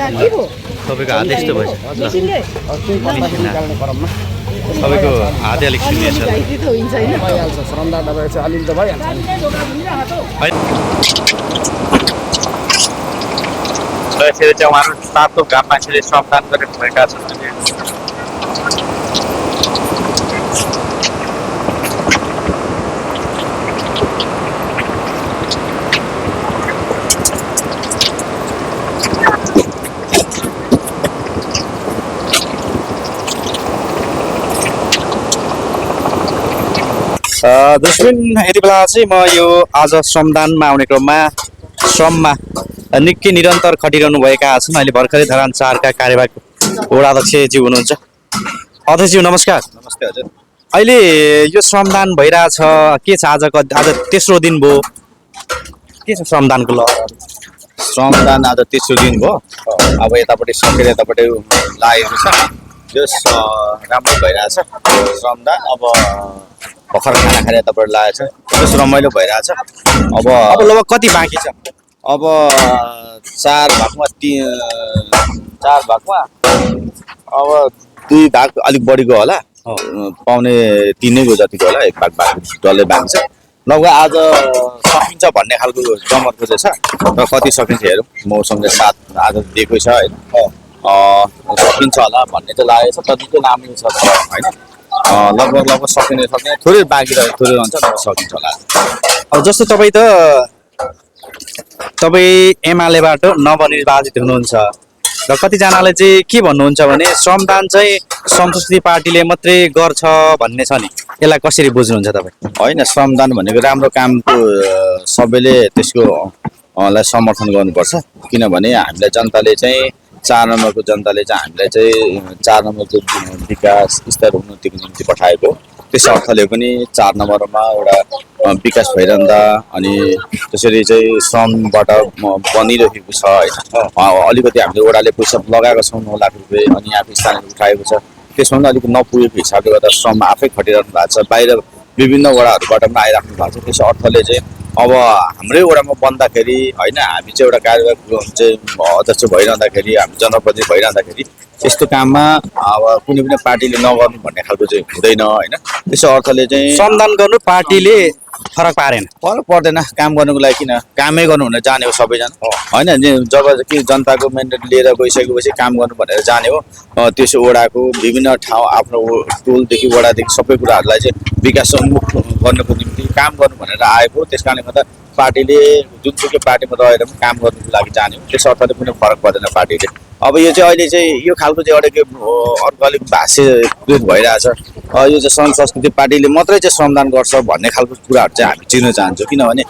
तपाईँको हात यस्तो भएछ तपाईँको हातै अलिक सुनिएछ यसरी चाहिँ उहाँहरू तातो घाम मान्छेले श्रमदान गरेको भएका छन् दर्शक यति बेला चाहिँ म यो आज श्रमदानमा आउने क्रममा श्रममा निकै निरन्तर खटिरहनु भएका छन्। अहिले भर्खरै धरान 4 का कार्यवाहक वडाध्यक्षज्यू हुनुहुन्छ। अध्यक्षज्यू नमस्कार। नमस्ते हजुर। अहिले यो श्रमदान भइरहेछ के छ? आज तेस्रो दिन भयो, के छ श्रमदानको लहर? श्रमदान आज तेस्रो दिन भयो। अब यतापट्टि सकेर यतापट्टि लागेको छ। यो राम्रो भइरहेछ श्रमदान। अब भर्खर खाना खाएर यतापट्टि लागेको छ। त्यस रमाइलो भइरहेछ। अब लगभग कति बाँकी छ? अब 4 भागमा 4 भागमा अब 2 भाग अलिक बढीको होला, पाउने 3 जतिको होला। 1 भाग डल्लै बाँकी छ। लगभग आज सकिन्छ भन्ने खालको जमर्को चाहिँ छ र कति सकिन्छ हेरौँ। मौसमले साथ आज दिएकै छ होइन, सकिन्छ होला भन्ने चाहिँ लागेको छ। तर नामै छ होइन, लगभग सकिने थोरै बाँकी रहेको थोरै रहन्छ, तर सकिन्छ होला। अब जस्तो तपाईँ एमालेबाट नवनिर्वाचित हुनुहुन्छ र कतिजनाले चाहिँ के भन्नुहुन्छ भने श्रमदान चाहिँ संस्कृति पार्टीले मात्रै गर्छ भन्ने छ नि, यसलाई कसरी बुझ्नुहुन्छ तपाईँ? होइन, श्रमदान भनेको राम्रो कामको सबैले त्यसको लाई समर्थन गर्नुपर्छ। किनभने हामीलाई जनताले चाहिँ 4 नम्बरको जनताले चाहिँ हामीलाई चाहिँ 4 नम्बरको विकास स्तर उन्नतिको निम्ति पठाएको। त्यस अर्थले पनि 4 नम्बरमा एउटा विकास भइरहँदा अनि त्यसरी चाहिँ श्रमबाट बनिरहेको छ होइन। अलिकति हामीले वडाले पैसा लगाएको छौँ 9 लाख रुपियाँ, अनि यहाँ स्थानीय उठाएको छ। त्यसमा पनि अलिक नपुगेको हिसाबले गर्दा श्रम आफै खटिरहनु भएको छ। बाहिर विभिन्न वडाहरूबाट पनि आइराख्नु भएको छ। त्यस अर्थले चाहिँ अब हाम्रै वडामा बन्दाखेरि होइन, हामी चाहिँ एउटा कार्यवाहक चाहिँ अध्यक्ष भइरहँदाखेरि, हामी जनप्रतिनिधि भइरहँदाखेरि यस्तो काममा अब कुनै पनि पार्टीले नगर्नु भन्ने खालको चाहिँ हुँदैन होइन। त्यसो अर्थले चाहिँ श्रमदान गर्नु पार्टीले फरक पारेन, फरक पर्दैन। काम गर्नुको लागि किन कामै गर्नु भनेर जाने हो सबैजना होइन। जब कि जनताको म्यान्डेट लिएर गइसकेपछि काम गर्नु भनेर जाने हो। त्यसो वडाको विभिन्न ठाउँ आफ्नो टोलदेखि वडादेखि सबै कुराहरूलाई चाहिँ विकास उन्मुख गर्नुको निम्ति काम गर्नु भनेर आएको। त्यस कारणले गर्दा पार्टीले जुनसुकै पार्टीमा रहेर पनि काम गर्नुको लागि जाने हो। त्यस अर्थले कुनै फरक पर्दैन पार्टीले। अब यो चाहिँ अहिले चाहिँ यो खालको चाहिँ एउटा अर्को अलिक भाष्यकृत भइरहेछ। यो चाहिँ सङ्घ संस्कृति पार्टीले मात्रै चाहिँ श्रमदान गर्छ भन्ने खालको कुराहरू चाहिँ हामी चिर्न चाहन्छौँ। किनभने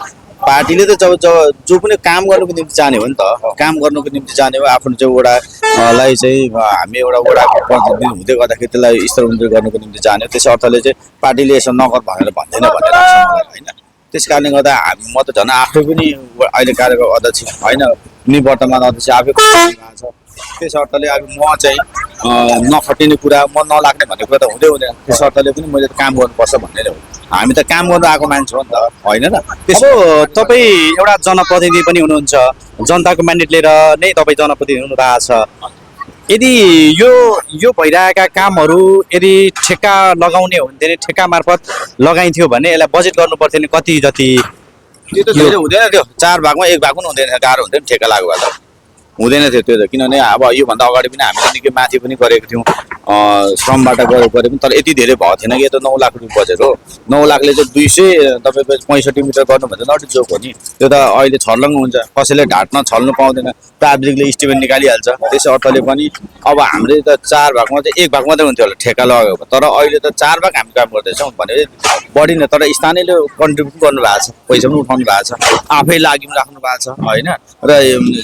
पार्टीले त जब जो पनि काम गर्नुको निम्ति जाने हो नि त, काम गर्नुको निम्ति जाने हो। आफ्नो चाहिँ वडालाई चाहिँ हामी एउटा वडाको प्रतिनिधि हुँदै गर्दाखेरि त्यसलाई स्तर उन्नति गर्नुको निम्ति जाने हो। त्यस अर्थले चाहिँ पार्टीले यसो नगर भनेर भन्दैन भन्ने लाग्छ मलाई होइन। त्यस कारणले गर्दा हामी म त झन् आफै पनि अहिले कार्यको अध्यक्ष होइन, निवर्तमान अध्यक्ष आफै भएको छ। त्यस अर्थले अब म चाहिँ नखटिने कुरा, म नलाग्ने भन्ने कुरा त हुँदैन। त्यस अर्थले पनि मैले काम गर्नुपर्छ भन्ने हो। हामी त काम गर्नु आएको मान्छे हो नि त होइन र। त्यसो तपाईँ एउटा जनप्रतिनिधि पनि हुनुहुन्छ, जनताको म्यान्डेट लिएर नै तपाईँ जनप्रतिनिधि हुनु भएको छ। यदि यो भइरहेका कामहरू यदि ठेक्का लगाउने हो भने ठेक्का मार्फत लगाइन्थ्यो भने यसलाई बजेट गर्नु पर्थ्यो नि कति जति? त्यो त धेरै हुँदैन थियो। 4 भागमा 1 भाग पनि हुँदैन, गाह्रो हुन्थ्यो नि ठेक्का लाग्यो भए त हुँदैन थियो त्यो त। किनभने अब योभन्दा अगाडि पनि हामीले निकै माथि पनि गरेको थियौँ श्रमबाट गरे पनि, तर यति धेरै भएको थिएन कि। यो त 9 लाख रुपियाँ बजेट हो। 9 लाखले चाहिँ 200 तपाईँको 65 मिटर गर्नु भने नट जोक हो नि। त्यो त अहिले छर्लङ्ग हुन्छ, कसैले ढाट्न छल्नु पाउँदैन, प्राविधिकले इस्टिमेट निकालिहाल्छ। त्यसै अर्थले पनि अब हामीले त 4 भागमा चाहिँ 1 भाग मात्रै हुन्थ्यो होला ठेक्का लगाएको। तर अहिले त 4 भाग हामी काम गर्दैछौँ भने बढी नै, तर स्थानीयले कन्ट्रिब्युट गर्नु भएको छ, पैसा पनि उठाउनु भएको छ, आफै लागि पनि राख्नु भएको छ होइन। र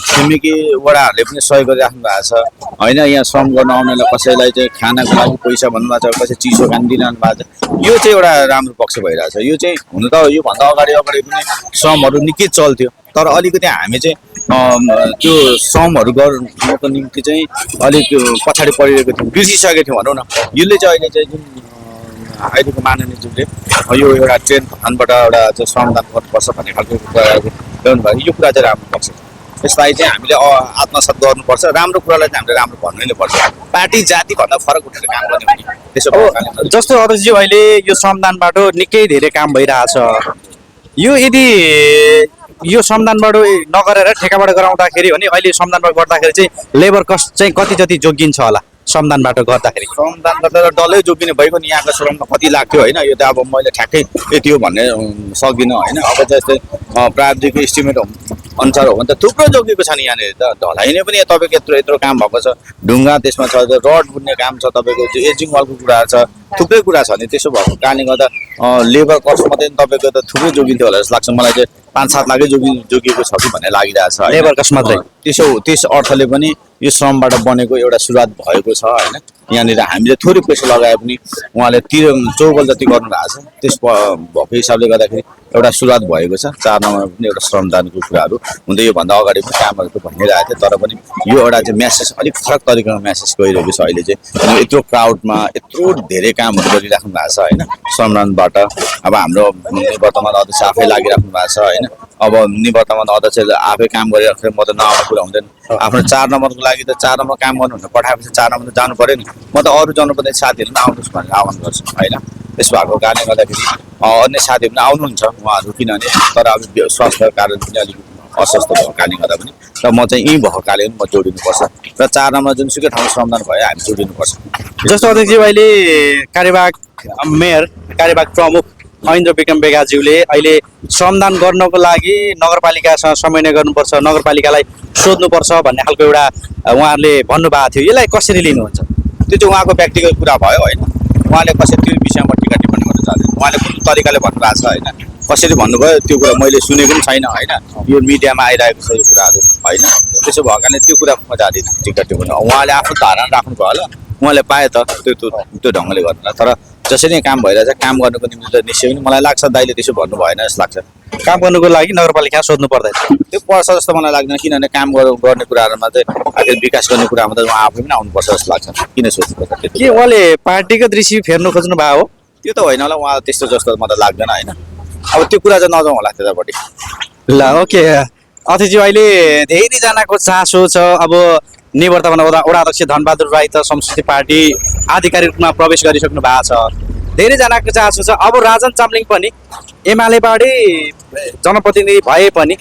छिमेकी वडाहरूले पनि सहयोग गरिराख्नु भएको छ होइन। यहाँ श्रम गर्न आउनेलाई कसैलाई चाहिँ खानाको लागि पैसा भन्नुभएको छ, कसै चिसो खान दिइरहनु भएको छ। यो चाहिँ एउटा राम्रो पक्ष भइरहेछ। यो चाहिँ हुन त योभन्दा अगाडि पनि श्रमहरू निकै चल्थ्यो, तर अलिकति हामी चाहिँ त्यो श्रमहरू गर्नुको निम्ति चाहिँ अलिक पछाडि परिरहेको थियौँ, बिर्सिसकेको थियौँ भनौँ न। यसले चाहिँ अहिले चाहिँ जुन अहिलेको माननीयज्यूले यो एउटा ट्रेन फन्डबाट एउटा चाहिँ श्रमदान गर्नुपर्छ भन्ने खालको कुरा ल्याउनु भयो। यो कुरा चाहिँ राम्रो पक्ष छ। यसलाई चाहिँ हामीले आत्मसात गर्नुपर्छ, राम्रो कुरालाई चाहिँ हामीले राम्रो भन्नु नै पर्छ। पार्टी जातिभन्दा फरक उठेर काम गर्ने हो नि, त्यसो भएकाले जस्तो अध्यक्षज्यू अहिले यो श्रमदानबाट निकै धेरै काम भइरहेछ। यो यदि यो श्रमदानबाट नगरेर ठेकाबाट गराउँदाखेरि भने अहिले श्रमदानबाट गर्दाखेरि चाहिँ लेबर कस्ट चाहिँ कति जति जोगिन्छ होला श्रमदानबाट गर्दाखेरि? श्रमदान गर्दा डल्लै जोगिने भइगयो नि, यहाँको श्रममा कति लाग्थ्यो होइन, यो त अब मैले ठ्याक्कै यति हो भन्ने सक्दिनँ होइन। अब जस्तै प्राविधिक इस्टिमेट अनुसार हो भने त थुप्रो जोगिएको छ नि यहाँनिर त। ढलाइने पनि तपाईँको यत्रो यत्रो काम भएको छ, ढुङ्गा त्यसमा छ, रड बुन्ने काम छ, तपाईँको त्यो एजिङ वालको कुराहरू छ, थुप्रै कुरा छ नि। त्यसो भएको कारणले गर्दा लेबर कस्ट मात्रै तपाईँको त थुप्रै जोगिन्थ्यो होला जस्तो लाग्छ मलाई चाहिँ। 5-7 लाखै जोगिएको छ कि भन्ने लागिरहेछ लेबर कस्ट मात्रै। त्यस अर्थले पनि यो श्रमबाट बनेको एउटा सुरुवात भएको छ होइन। यहाँनिर हामीले थोरै पैसा लगाए पनि उहाँले 4 जति गर्नुभएको छ। त्यस भएको हिसाबले गर्दाखेरि एउटा सुरुवात भएको छ। 4 नम्बरमा पनि एउटा श्रमदानको कुराहरू हुँदै योभन्दा अगाडि पनि कामहरू भनिरहेको थियो, तर पनि यो एउटा चाहिँ म्यासेज अलिक फरक तरिकामा म्यासेज गइरहेको छ अहिले चाहिँ। यत्रो क्राउडमा यत्रो धेरै कामहरू गरिराख्नु भएको छ होइन श्रमदानबाट। अब हाम्रो निवर्तमान अध्यक्ष आफै लागिराख्नु भएको छ होइन। अब निवर्तमान अध्यक्षले आफै काम गरिराख्छ, म त नआउने कुरा हुँदैन। आफ्नो 4 नम्बरको लागि त 4 नम्बर काम गर्नु पठाएपछि 4 नम्बर जानु पऱ्यो नि। म त अरू जनप्रतिनिधि साथीहरू पनि आउनुहोस् भनेर आह्वान गर्छु होइन। त्यसो भएको कारणले गर्दाखेरि अन्य साथीहरू पनि आउनुहुन्छ उहाँहरू, किनभने तर अब स्वास्थ्य कारण पनि अलिक अस्वस्थ भएको कारणले गर्दा पनि र म चाहिँ यहीँ भएको कारणले पनि म जोडिनुपर्छ र 4 नम्बर जुनसुकै ठाउँमा श्रमदान भयो हामी जोडिनुपर्छ। जस्तो अध्यक्षज्यू अहिले कार्यवाहक मेयर कार्यवाहक प्रमुख महेन्द्र विक्रम बेगाज्यूले अहिले श्रमदान गर्नको लागि नगरपालिकासँग समन्वय गर्नुपर्छ, नगरपालिकालाई सोध्नुपर्छ भन्ने खालको एउटा उहाँहरूले भन्नुभएको थियो। यसलाई कसरी लिनुहुन्छ? त्यो चाहिँ उहाँको व्यक्तिगत कुरा भयो होइन। उहाँले कसरी त्यो विषयमा टिका टिप्पणी गर्न चाहँदैन, उहाँले कुन तरिकाले भन्नुभएको छ होइन, कसरी भन्नुभयो त्यो कुरा मैले सुनेको पनि छैन होइन। यो मिडियामा आइरहेको छ यो कुराहरू होइन। त्यसो भएको कारणले त्यो कुरा म जाँदिनँ टिका टिप्पणी। उहाँले आफ्नो धारणा राख्नुभयो होला, उहाँले पाए त त्यो ढङ्गले गर्नु। तर जसरी नै काम भइरहेछ काम गर्नुको निम्ति त निश्चय पनि मलाई लाग्छ दाइले त्यसो भन्नु भएन जस्तो लाग्छ। काम गर्नुको लागि नगरपालिका सोध्नु पर्दैन त्यो पर्छ जस्तो मलाई लाग्दैन, किनभने काम गर्ने कुराहरूमा चाहिँ आखिर विकास गर्ने कुरामा त उहाँ आफै पनि आउनुपर्छ जस्तो लाग्छ। किन सोच्नुपर्छ? के उहाँले पार्टीगत रिसिभ फेर्नु खोज्नु भएको हो? त्यो त होइन होला, उहाँ त्यस्तो जस्तो मलाई लाग्दैन होइन। अब त्यो कुरा चाहिँ नजाउँ होला त्यतापट्टि। ल ओके अध्यक्षज्यू, अहिले धेरैजनाको चासो छ। अब निवर्तमान वडा अध्यक्ष धनबहादुर राई त संस्कृति पार्टी आधिकारिक रूपमा प्रवेश गरिसक्नु भएको छ। धेरैजनाको चासो छ अब राजन चामलिङ पनि एमालेबाटै जनप्रतिनिधि भए पनि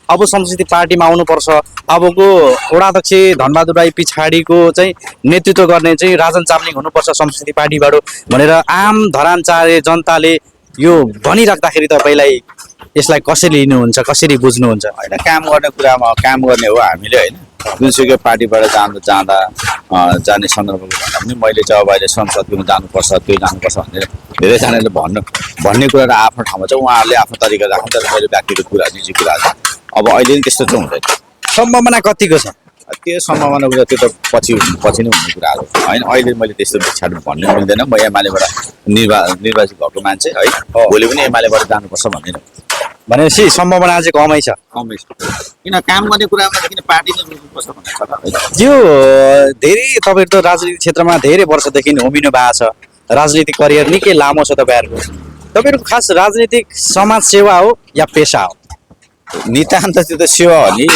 अब संस्कृति पार्टीमा आउनुपर्छ। अबको वडा अध्यक्ष धनबहादुर राई पछाडिको चाहिँ नेतृत्व गर्ने चाहिँ राजन चामलिङ हुनुपर्छ संस्कृति पार्टीबाट भनेर आम धरानचारे जनताले यो भनिराख्दाखेरि तपाईँलाई यसलाई कसरी लिनुहुन्छ, कसरी बुझ्नुहुन्छ? होइन, काम गर्ने कुरामा काम गर्ने हो हामीले होइन। जुनसुकै पार्टीबाट जाँदा जाने सन्दर्भको भन्दा पनि मैले चाहिँ अब अहिले संसदमा जानुपर्छ, त्यो जानुपर्छ भनेर धेरैजनाले भन्ने कुरा र आफ्नो ठाउँमा चाहिँ उहाँहरूले आफ्नो तरिका राख्नु। तर मैले व्यक्तिगत कुरा निजी कुरा छ अब अहिले पनि त्यस्तो चाहिँ हुँदैन। सम्भावना कतिको छ? त्यो सम्भावना कुरा त्यो त पछि नै हुने कुराहरू होइन। अहिले मैले त्यस्तो पछाडि भन्नु मिल्दैन। म एमालेबाट निर्वाचित भएको मान्छे है, भोलि पनि एमालेबाट जानुपर्छ भन्दैन। भनेपछि सम्भावना चाहिँ कमै छ। कमै छ, किन काम गर्ने कुरामा किन पार्टी नै रुच्नुपर्छ भन्ने छ त। यो धेरै तपाईँहरू त राजनीतिक क्षेत्रमा धेरै वर्षदेखि उभिनु भएको छ, राजनीतिक करियर निकै लामो छ तपाईँहरूको। तपाईँहरूको खास राजनीतिक समाज सेवा हो या पेसा हो? नितान्त त्यो त सेवा हो नि,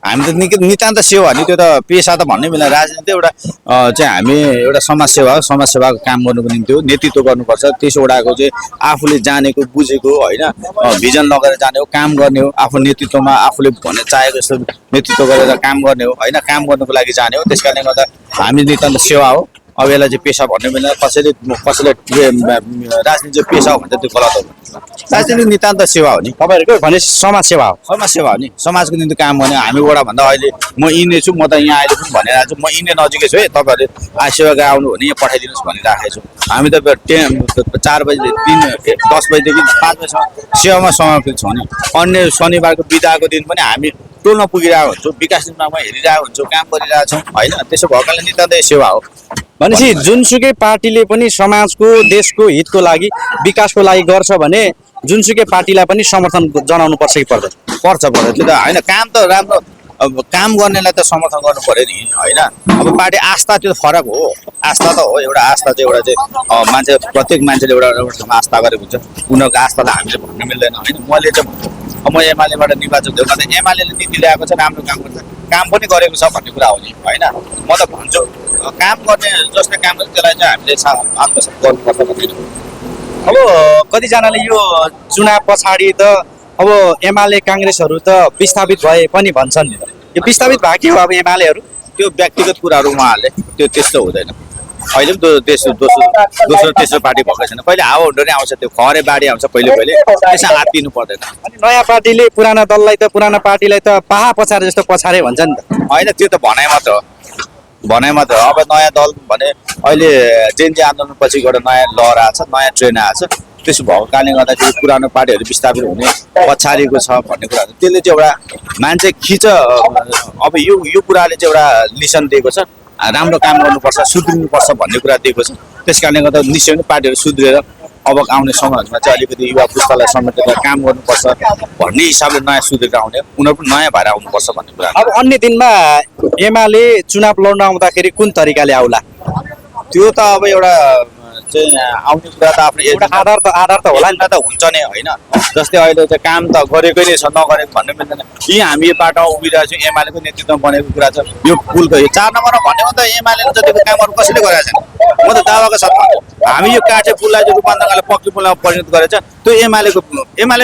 हामी त नितान्त सेवा हो नि, त्यो त पेसा त भन्नै मिल्दैन। राजनीति एउटा चाहिँ हामी एउटा समाजसेवा हो, समाजसेवाको काम गर्नुको निम्ति हो, नेतृत्व गर्नुपर्छ। त्यसवटाको चाहिँ आफूले जानेको बुझेको होइन भिजन लगेर जाने हो, काम गर्ने हो, आफ्नो नेतृत्वमा आफूले भन्ने चाहेको जस्तो नेतृत्व गरेर काम गर्ने हो होइन। काम गर्नुको लागि जाने हो, त्यस कारणले गर्दा हामी नितान्त सेवा हो। अब यसलाई चाहिँ पेसा भन्ने मिल्दैन। कसैले राजनीति चाहिँ पेसा हो भने त त्यो गलत हो। राजनीति नितान्त सेवा हो नि। तपाईँहरूको भने समाज सेवा हो? समाज सेवा हो नि, समाजको निम्ति काम गर्ने। हामी वडाभन्दा अहिले म यिनै छु, म त यहाँ अहिले पनि भनिरहेको छु, म यिनै नजिकै छु है, तपाईँहरूले सेवाग्राही आउनु भने यहाँ पठाइदिनुहोस् भनिराखेको छु। हामी त 4 बजी 10 बजीदेखि 5 बजीसम्म सेवामा समर्पित छौँ नि। अन्य शनिबारको बिदाको दिन पनि हामी टोलमा पुगिरहेको हुन्छौँ, विकास निर्माणमा हेरिरहेको हुन्छौँ, काम गरिरहेको छौँ होइन। त्यसो भएको कारणले नितान्तै सेवा हो। भनेपछि जुनसुकै पार्टीले पनि समाजको देशको हितको लागि विकासको लागि गर्छ भने जुनसुकै पार्टीलाई पनि समर्थन जनाउनु पर्छ कि पर्दैन? पर्छ त्यो त होइन। काम त राम्रो अब काम गर्नेलाई त समर्थन गर्नु पर्यो नि होइन। अब पार्टी आस्था त्यो फरक हो, आस्था त हो एउटा, आस्था चाहिँ एउटा चाहिँ मान्छे प्रत्येक मान्छेले एउटा एउटा ठाउँमा आस्था गरेको हुन्छ, उनीहरूको आस्थालाई हामीले भन्नु मिल्दैन होइन। मैले चाहिँ भन्छु म एमालेबाट निर्वाचन दिउँ न, एमाले नीति ल्याएको छ, राम्रो काम गर्छ, काम पनि गरेको छ भन्ने कुरा हो नि होइन। म त भन्छु काम गर्ने जसले काम गर्छ त्यसलाई चाहिँ हामीले आत्मसात गर्नुपर्छ भन्ने। अब कतिजनाले यो चुनाव पछाडि त अब एमाले काङ्ग्रेसहरू त विस्थापित भए पनि भन्छन्। यो विस्थापित भयो के हो अब एमालेहरू? त्यो व्यक्तिगत कुराहरू उहाँहरूले त्यो त्यस्तो हुँदैन। अहिले पनि दोस्रो तेस्रो पार्टी भएको छैन, कहिले हावा हुँडो नै आउँछ, त्यो खरे बाढी आउँछ कहिले कहिले, त्यसमा हात दिनु पर्दैन। अनि नयाँ पार्टीले पुराना दललाई त पुराना पार्टीलाई त पाहा पछारे जस्तो पछारे भन्छ नि त। होइन त्यो त भनाइ मात्र हो, भनाइ मात्र हो। अब नयाँ दल भने अहिले जेएनजी आन्दोलन पछिबाट नयाँ लहर आएको छ, नयाँ ट्रेन आएको छ, त्यसो भएको कारणले गर्दाखेरि पुरानो पार्टीहरू विस्थापित हुने पछाडिएको छ भन्ने कुरा त्यसले चाहिँ एउटा मान्छे खिच। अब यो कुराले चाहिँ एउटा लिसन दिएको छ, राम्रो काम गर्नुपर्छ, सुध्रिनुपर्छ भन्ने कुरा दिएको छ। त्यस कारणले गर्दा निश्चय नै पार्टीहरू सुध्रिएर अब आउने समयहरूमा चाहिँ अलिकति युवा पुस्तालाई समेटेर काम गर्नुपर्छ भन्ने हिसाबले नयाँ सुधेर आउने, उनीहरू पनि नयाँ भएर आउनुपर्छ भन्ने कुरा। अब अन्य दिनमा एमाले चुनाव लड्न आउँदाखेरि कुन तरिकाले आउला? त्यो त अब एउटा चाहिँ आउने कुरा त आफ्नो एउटा आधार त होला नि त हुन्छ नै होइन। जस्तै अहिले चाहिँ काम त गरेकै नै छ, नगरेको भन्नु मिल्दैन। यी हामी यो बाटोमा उभिरहेको छौँ, एमालेको नेतृत्वमा बनेको कुरा छ। यो पुलको यो 4 नम्बरमा भनेको त एमाले जतिको कामहरू कसैले गरेको छैन, म त दावाको साथ भन्छु। हामी यो काठे पुललाई चाहिँ रूपान्तरणले पक्की पुलमा परिणत गरेछ, त्यो एमाले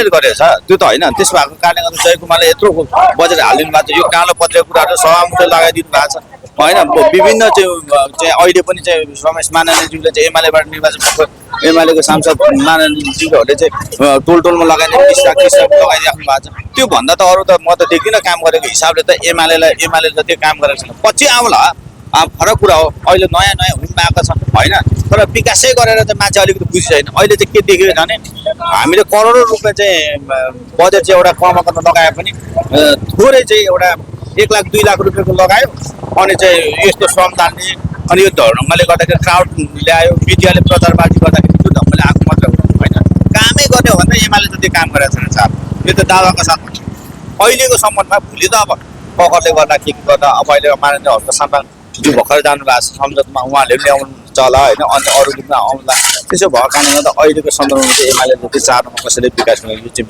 गरेको छ, त्यो त होइन। त्यस भएको कारणले गर्दा जयकुमारले यत्रो बजेट हालिदिनु भएको छ, यो कालो पत्रिका कुराहरू सभामुखले लगाइदिनु भएको छ होइन। विभिन्न चाहिँ अहिले पनि चाहिँ रमेश माननीयज्यूले चाहिँ एमालेबाट निर्वाचन भएको एमालेको सांसद माननीयज्यूहरूले चाहिँ टोलमा लगाइदिने किस्ता लगाइदिइराख्नु भएको छ। त्योभन्दा त अरू त म त देख्दिनँ काम गरेको हिसाबले त एमाले जति काम गरेको छैन। पछि आउला फरक कुरा हो, अहिले नयाँ हुँदा आएको छ होइन। तर विकासै गरेर चाहिँ मान्छे अलिकति बुझी छैन। अहिले चाहिँ के देखेको छ भने हामीले करोडौँ रुपियाँ चाहिँ बजेट चाहिँ एउटा कमा गर्न लगाए पनि थोरै चाहिँ एउटा 1 लाख 2 लाख रुपियाँको लगायो, अनि चाहिँ यस्तो श्रम तान्ने, अनि यो ढङ्गले गर्दाखेरि क्राउड ल्यायो, मिडियाले प्रचारबाजी गर्दाखेरि त्यो ढङ्गले आएको मात्र हो होइन। कामै गर्ने हो भने एमाले जति काम गरेको छैन साहब, यो त दावाको साथ भन्छु। अहिलेको सम्बन्धमा भोलि त अब पकडले गर्दा के गर्दा अब अहिले माननीय हस्त सामानज्यू भर्खर जानुभएको छ संसदमा, उहाँले पनि ल्याउनुहुन्छ होला होइन, अनि अरू पनि आउँला। त्यसो भएको कारणले गर्दा अहिलेको सन्दर्भमा चाहिँ एमाले जति चाहनुमा कसैले विकास गर्ने यो चाहिँ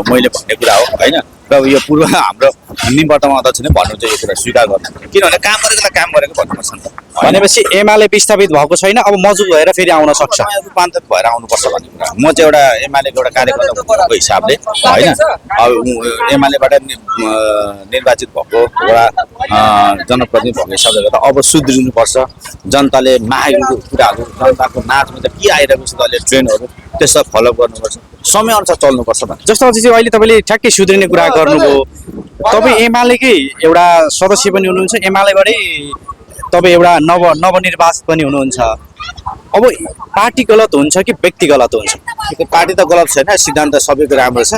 मैले भन्ने कुरा हो होइन। र यो पूर्व हाम्रो निवर्तमान अध्यक्ष नै भन्नु चाहिँ यो कुरा स्वीकार गर्नु, किनभने काम गरेकोलाई काम गरेको भन्नुपर्छ नि त। भनेपछि एमाले विस्थापित भएको छैन, अब मजुर भएर फेरि आउन सक्छ, रूपान्तरित भएर आउनुपर्छ भन्ने कुरा। म चाहिँ एउटा एमालेको एउटा कार्यकर्ता भएको हिसाबले होइन, अब एमालेबाट निर्वाचित भएको एउटा जनप्रतिनिधि भएको हिसाबले गर्दा अब सुध्रिनुपर्छ। जनताले मागेको कुराहरू, जनताको नाचमा चाहिँ के आइरहेको छ, अहिले ट्रेनहरू त्यसलाई फलो गर्नुपर्छ, समयअनुसार चल्नुपर्छ भन्ने। जस्तो चाहिँ अहिले तपाईँले ठ्याक्कै सुध्रिने कुरा गर्नुभयो। तपाईँ एमालेकै एउटा सदस्य पनि हुनुहुन्छ, एमालेबाटै तपाईँ एउटा नवनिर्वाचित पनि हुनुहुन्छ। अब पार्टी गलत हुन्छ कि व्यक्ति गलत हुन्छ? पार्टी त गलत छैन, सिद्धान्त सबैको राम्रो छ,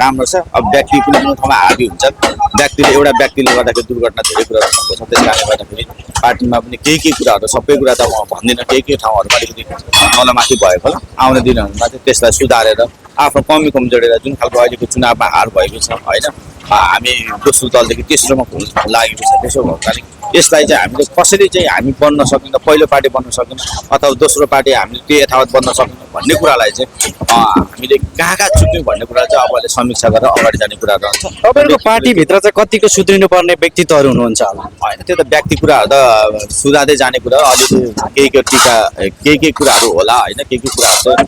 राम्रो छ। अब व्यक्ति कुनै कुनै ठाउँमा हाबी हुन्छ, एउटा व्यक्तिले गर्दाखेरि दुर्घटना धेरै कुरा भएको छ। त्यस कारणले गर्दाखेरि पार्टीमा पनि केही कुराहरू, सबै कुरा त म भन्दिनँ, केही ठाउँहरूमा अलिकति तलमाथि भएको होला। आउने दिनहरूमा चाहिँ त्यसलाई सुधारेर आफ्नो कमी कमजोरीलाई, जुन खालको अहिलेको चुनावमा हार भएको छ होइन, हामी दोस्रो दलदेखि तेस्रोमा लागेको छ। त्यसो भएको कारण यसलाई चाहिँ हामीले कसरी चाहिँ हामी बन्न सकिन्छ, पहिलो पार्टी बन्न सकिन्छ अथवा दोस्रो पार्टी हामीले त्यो यथावत बन्न सकिन्छ भन्ने कुरालाई चाहिँ हामीले कहाँ चुक्यौँ भन्ने कुरा चाहिँ अब अहिले समीक्षा गरेर अगाडि जाने कुरा रहन्छ। तपाईँको पार्टीभित्र चाहिँ कतिको सुध्रिनु पर्ने व्यक्तित्वहरू हुनुहुन्छ होला? होइन, त्यो त व्यक्ति कुराहरू त सुधार्दै जाने कुरा, अलिकति केही कुराहरू होला होइन, केही कुराहरू चाहिँ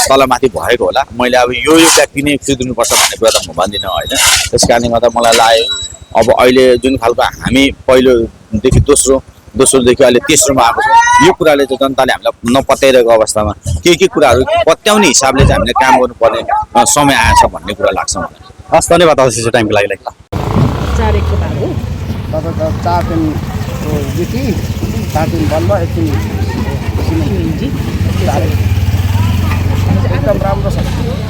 तलमाथि भएको होला। मैले अब यो व्यक्ति नै सुध्रिनुपर्छ भन्ने कुरा त म भन्दिनँ होइन। त्यस कारणले गर्दा मलाई लाग्यो अब अहिले जुन खालको हामी पहिलोदेखि दोस्रोदेखि अहिले तेस्रोमा आएको छ, यो कुराले चाहिँ जनताले हामीलाई नपत्याइरहेको अवस्थामा केही कुराहरू पत्याउने हिसाबले चाहिँ हामीले काम गर्नुपर्ने समय आएछ भन्ने कुरा लाग्छ मलाई। हस्, धन्यवाद अवश्य टाइमको लागि। चारेको ताहरू तपाईँको 4 दिनको गिटी 4 दिन बल्ल 1 दिन एकदम राम्रो छ,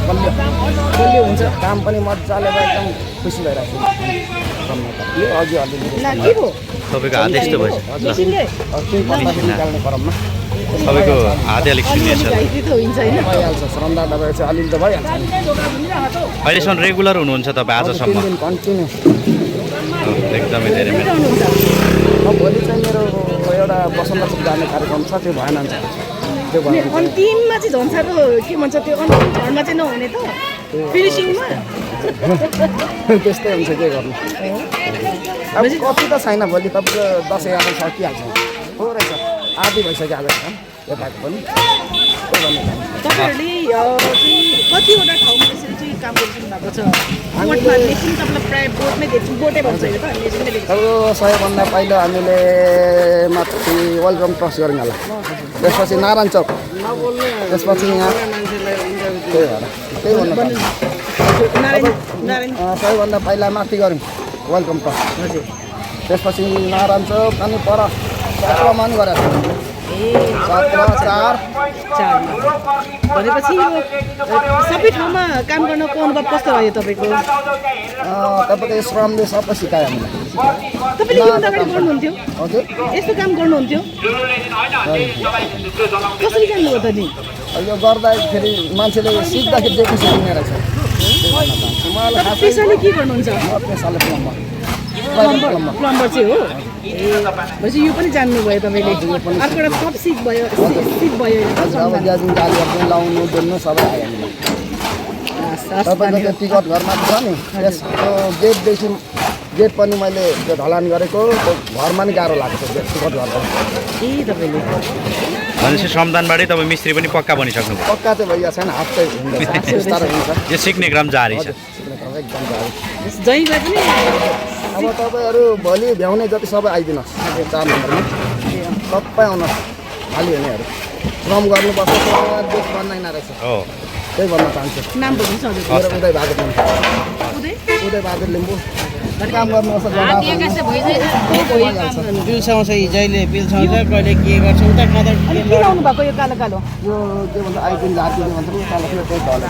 बलियो हुन्छ, काम पनि मजाले एकदम खुसी भइरहेको छु। यो अघि अलिअलि तपाईँको हात यस्तो भएछ, निकाल्ने क्रममा तपाईँको हात अलिक सुनिएछ, भइहाल्छ। श्रमदार दबाई चाहिँ अलिअलि त भइहाल्छ। अहिलेसम्म रेगुलर हुनुहुन्छ तपाईँ आजसम्म? 3 दिन कन्टिन्यू एकदमै धेरै के मिहिनेत। रहनुहुन्छ अब भोलि चाहिँ मेरो एउटा बसन्तको जाने कार्यक्रम छ त्यो भएन भने चाहिँ त्यो अनि भयो अन्तिममा चाहिँ झन् साह्रो के भन्छ त्यो अन्तिम झरमा चाहिँ नहुने त फिनिसिङमा त्यस्तै हुन्छ के गर्नु अब कति त छैन भोलि तपाईँको दसैँ आउँछ सकिहाल्छ थोरै छ आधी भइसक्यो आज यताको पनि के भन्नु तपाईँहरूले चाहिँ कतिवटा ठाउँमा यसरी चाहिँ काम गरिदिनु भएको छ बोटमा मेसिन तपाईँलाई प्रायः बोटमै देख्छौँ बोटै भन्छ होइन त मेसिनमै देख्छौँ अब सबैभन्दा पहिला हामीले माथि वेलकम क्रस गऱ्यौँ होला त्यसपछि नारायण चौक त्यसपछि यहाँ त्यही भएर त्यही भन्नु चाहन्छु। नारायण सबैभन्दा पहिला माथि गऱ्यौँ वेलकम क्रस हजुर त्यसपछि नारायण चौक अनि पर 17मा पनि गरेको छ ए 17 4 चारमा भनेपछि यो सबै ठाउँमा काम गर्नको अनुभव कस्तो रह्यो तपाईँको तपाईँको श्रमले सबै सिकायो हामीलाई तपाईँले यो अगाडि गर्नुहुन्थ्यो हजुर यस्तो काम गर्नुहुन्थ्यो कसरी जान्नुभयो त नि यो गर्दाखेरि मान्छेले सिक्दाखेरि देखि सिक्ने रहेछ त्यही भन्न चाहन्छु मलाई तपाईँ पेसाले के गर्नुहुन्छ म पेसाले प्लम्बर प्राइभेट प्लम्बर प्लम्बर चाहिँ हो ए भनेपछि यो पनि जान्नुभयो तपाईँले अर्को एउटा थप सिक भयो सिक भयो अब ग्याजिङ गाडीहरू लाउनु बेल्नु सबै आयो हामीलाई तपाईँको त्यो टिकट घरमा छ नि यसको गेटदेखि गेट पनि मैले त्यो ढलान गरेको त्यो घरमा नि गाह्रो लाग्छ त्यो टिकट घर पनि ए तपाईँले भनेपछि श्रमदानबाटै तपाईँ मिस्त्री पनि पक्का बनिसक्नु भयो। पक्का चाहिँ भइएको छैन हात चाहिँ हुँदैछ बिस्तारै हुन्छ यो सिक्ने क्रम जारी छ। एकदम गाह्रो जहीँबाट पनि अब तपाईँहरू भोलि भ्याउने जति सबै आइदिनुहोस् 4 नम्बरमा सबै आउनुहोस् खाली हुनेहरू श्रम गर्नुपर्छ देश बन्दैन रहेछ हो त्यही भन्न चाहन्छु नाम भन्नुहोस् हजुर मेरो उदय बहादुर लिम्बू उदय उदय बहादुर लिम्बू काम गर्नुपर्छ बिल्साउँछ जहिले बिल्साउँछ कहिले के गर्छ उता कता अनि के लाउनु भएको यो कालो कालो यो के भन्छ आइदिन झार्किने भन्छ उकालो त्यो त्यही ढल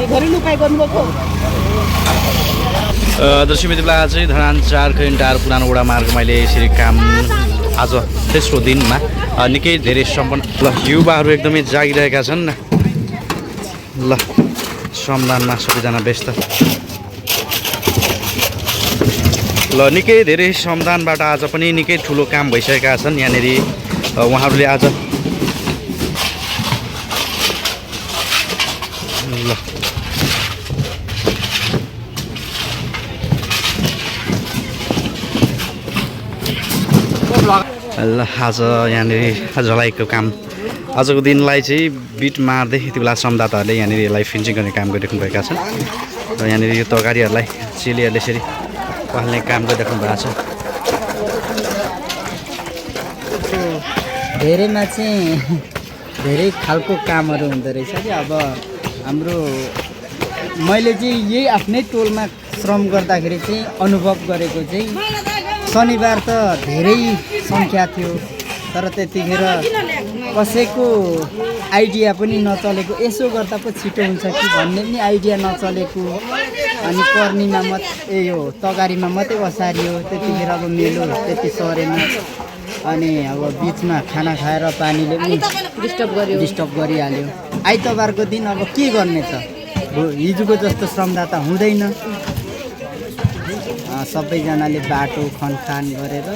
ए घरेलु उपाय गर्नुभएको दर्शक मित्रलाई आज चाहिँ धरान 4 टार पुरानो वडा मार्गमा मैले यसरी काम आज तेस्रो दिनमा निकै धेरै सम्पन्न ल युवाहरू एकदमै जागिरहेका छन् ल श्रमदानमा सबैजना व्यस्त ल निकै धेरै श्रमदानबाट आज पनि निकै ठुलो काम भइसकेका छन् यहाँनिर उहाँहरूले आज ल ल आज यहाँनिर जलाइको काम आजको दिनलाई चाहिँ बिट मार्दै यति बेला श्रमदाताहरूले यहाँनिर यसलाई फिन्चिङ गर्ने काम गरिराख्नुभएका छन् र यहाँनिर यो तरकारीहरूलाई चेलीहरूले यसरी पाल्ने काम गरिराख्नु भएको छ। धेरैमा चाहिँ धेरै खालको कामहरू हुँदो रहेछ कि अब हाम्रो मैले चाहिँ यही आफ्नै टोलमा श्रम गर्दाखेरि चाहिँ अनुभव गरेको चाहिँ शनिबार त धेरै सङ्ख्या थियो तर त्यतिखेर कसैको आइडिया पनि नचलेको यसो गर्दा पो छिटो हुन्छ कि भन्ने पनि आइडिया नचलेको अनि कर्नीमा मात्रै यो तगारीमा मात्रै बसारियो त्यतिखेर अब मेलो त्यति सरेन अनि अब बिचमा खाना खाएर पानीले पनि डिस्टर्ब गरिहाल्यो आइतबारको दिन अब के गर्ने त हिजोको जस्तो श्रमदाता हुँदैन सबैजनाले बाटो खनखान गरेर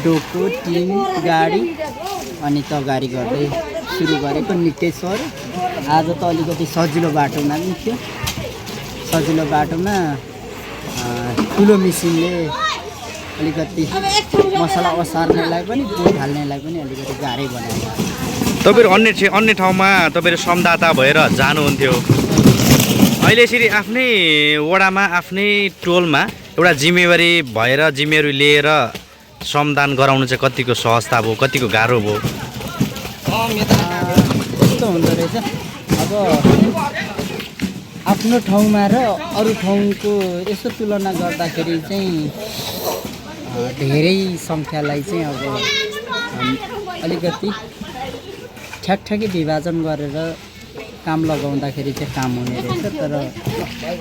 डोको टिन गाडी अनि तगारी गर्दै सुरु गरेको निकै सर आज त अलिकति सजिलो बाटोमा पनि थियो सजिलो बाटोमा ठुलो मेसिनले अलिकति मसला ओसार्नेलाई पनि बोट हाल्नेलाई पनि अलिकति गाह्रै बनायो। तपाईँहरू अन्य ठाउँमा तपाईँहरू श्रमदाता भएर जानुहुन्थ्यो अहिले यसरी आफ्नै वडामा आफ्नै टोलमा एउटा जिम्मेवारी भएर जिम्मेवारी लिएर श्रमदान गराउनु चाहिँ कतिको सहजता भयो कतिको गाह्रो भयो? यस्तो हुँदो रहेछ अब आफ्नो ठाउँमा र अरू ठाउँको यसो तुलना गर्दाखेरि चाहिँ धेरै सङ्ख्यालाई चाहिँ अब अलिकति ठ्याकठ्याकै विभाजन गरेर काम लगाउँदाखेरि चाहिँ काम हुने रहेछ तर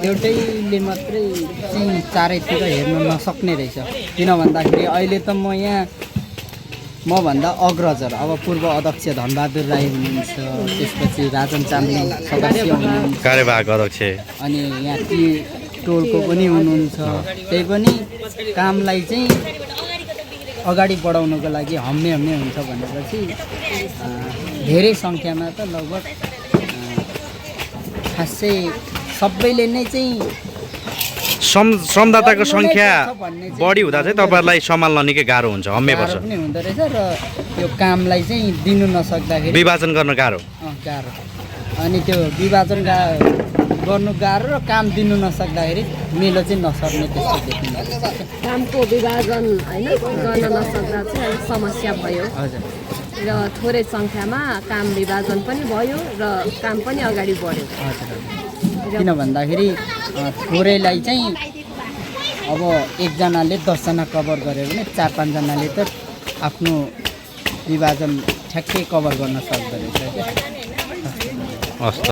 एउटैले मात्रै चाहिँ चारैतिर हेर्न नसक्ने रहेछ किन भन्दाखेरि अहिले त म यहाँ मभन्दा अग्रजर अब पूर्व अध्यक्ष धनबहादुर राई हुनुहुन्छ त्यसपछि राजन चामलिङ सदस्य हुनुहुन्छ कार्यवाहक अध्यक्ष अनि यहाँ ती टोलको पनि हुनुहुन्छ त्यही पनि कामलाई चाहिँ अगाडि बढाउनको लागि हम्मे हुन्छ भनेपछि धेरै सङ्ख्यामा त लगभग खासै सबैले नै चाहिँ श्रमदाताको सङ्ख्या भन्ने चाहिँ बढी हुँदा चाहिँ तपाईँहरूलाई सम्हाल्न निकै गाह्रो हुन्छ हम्मेपर्छ गाह्रो पनि हुँदो रहेछ र यो कामलाई चाहिँ दिनु नसक्दाखेरि विभाजन गर्न गाह्रो गाह्रो अनि त्यो विभाजन गर्नु गाह्रो र काम दिनु नसक्दाखेरि मेलो चाहिँ नसक्ने त्यस्तो देखिन्छ कामको विभाजन होइन गर्न नसक्दा चाहिँ अलिक समस्या भयो हजुर र थोरै सङ्ख्यामा काम विभाजन पनि भयो र काम पनि अगाडि बढ्यो हजुर किन भन्दाखेरि थोरैलाई चाहिँ अब एकजनाले 10जना कभर गर्यो भने 4-5 जनाले त आफ्नो विभाजन ठ्याक्कै कभर गर्न सक्दो रहेछ क्या हस् त।